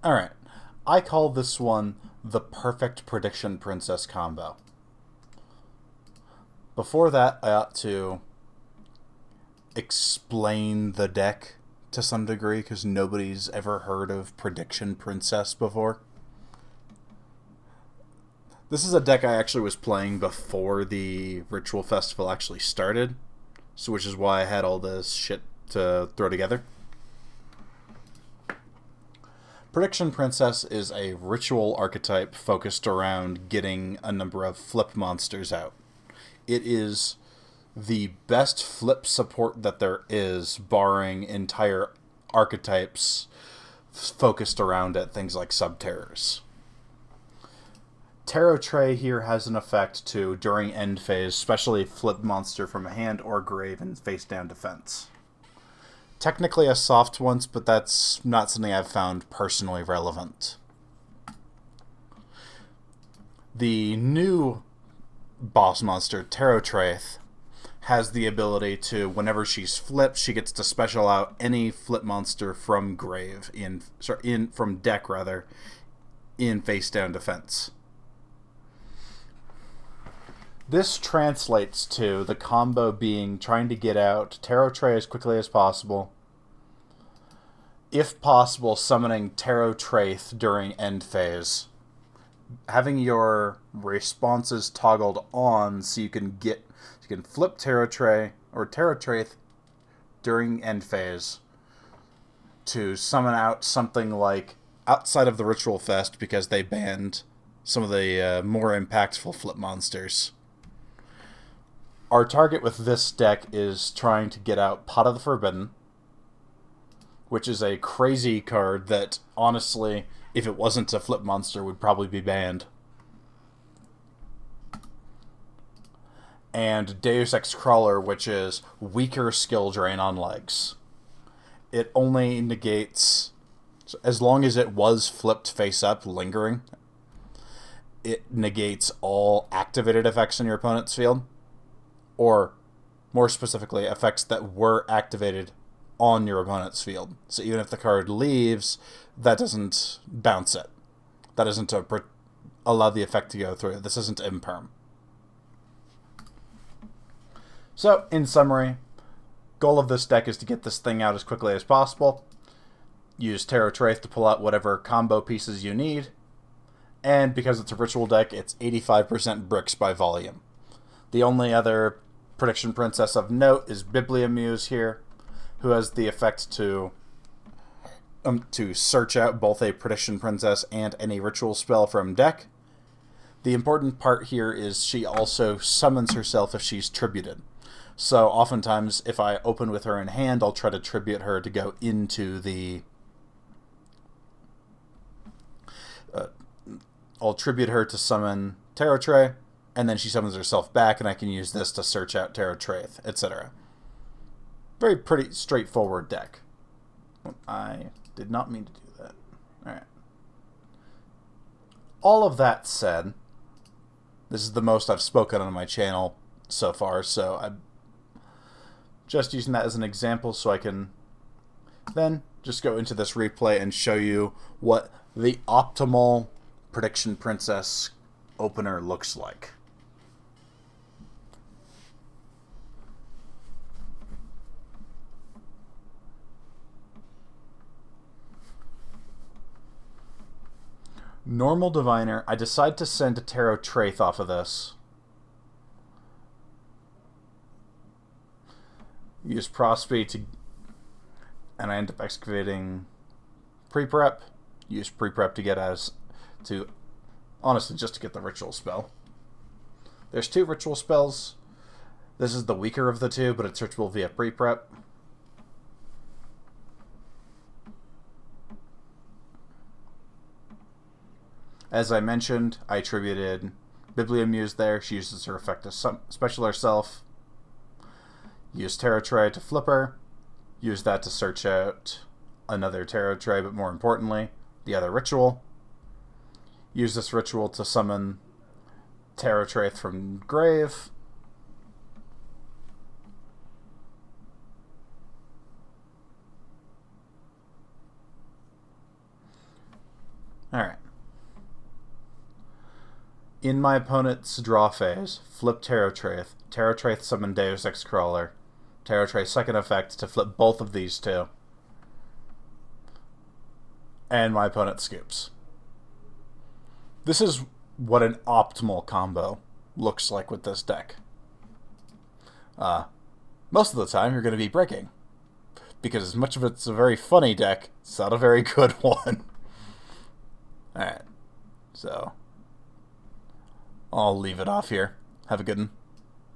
Alright, I call this one the perfect Prediction Princess combo. Before that, I ought to explain the deck to some degree, because nobody's ever heard of Prediction Princess before. This is a deck I actually was playing before the Ritual Festival actually started, so which is why I had all this shit to throw together. Prediction Princess is a ritual archetype focused around getting a number of flip monsters out. It is the best flip support that there is, barring entire archetypes focused around at things like sub-terrors. Tarot Tray here has an effect to, during end phase, especially flip monster from hand or grave in face-down defense. Technically a soft one, but that's not something I've found personally relevant. The new boss monster, Tarot Traith, has the ability to, whenever she's flipped, she gets to special out any flip monster from grave from deck rather, in face-down defense. This translates to the combo being trying to get out Tarot Tray as quickly as possible. If possible, summoning Tarot Traith during end phase. Having your responses toggled on so you can flip Tarot Tray or Tarot Traith during end phase to summon out something like outside of the Ritual Fest, because they banned some of the more impactful flip monsters. Our target with this deck is trying to get out Pot of the Forbidden, which is a crazy card that, honestly, if it wasn't a flip monster, would probably be banned. And Deus X-Krawler, which is weaker skill drain on legs. It only negates, as long as it was flipped face up, lingering, it negates all activated effects in your opponent's field. Or, more specifically, effects that were activated on your opponent's field. So even if the card leaves, that doesn't bounce it. That doesn't allow the effect to go through. This isn't imperm. So, in summary, goal of this deck is to get this thing out as quickly as possible. Use Tarot Traith to pull out whatever combo pieces you need. And because it's a ritual deck, it's 85% bricks by volume. The only other Prediction Princess of note is Bibliomuse here, who has the effect to search out both a Prediction Princess and any ritual spell from deck. The important part here is she also summons herself if she's tributed. So oftentimes, if I open with her in hand, I'll try to tribute her to go into the... I'll tribute her to summon Tarot Tray, and then she summons herself back, and I can use this to search out Tarot Traith, etc. Very pretty straightforward deck. I did not mean to do that. Alright. All of that said, this is the most I've spoken on my channel so far, so I'm just using that as an example so I can then just go into this replay and show you what the optimal Prediction Princess opener looks like. Normal Diviner, I decide to send a Tarot Traith off of this. Use Prospe to... and I end up excavating Pre-Prep. Use Pre-Prep to get honestly, just to get the ritual spell. There's two ritual spells. This is the weaker of the two, but it's searchable via Pre-Prep. As I mentioned, I attributed Bibliomuse there. She uses her effect to special herself. Use Tarot Tray to flip her. Use that to search out another Tarot Tray, but more importantly, the other ritual. Use this ritual to summon Tarot Traith from grave. In my opponent's draw phase, flip Tarot Traith summon Deus X-Krawler. Tarot Traith second effect to flip both of these two. And my opponent scoops. This is what an optimal combo looks like with this deck. Most of the time, you're going to be breaking. Because as much of it's a very funny deck, it's not a very good one. Alright. So, I'll leave it off here. Have a good one.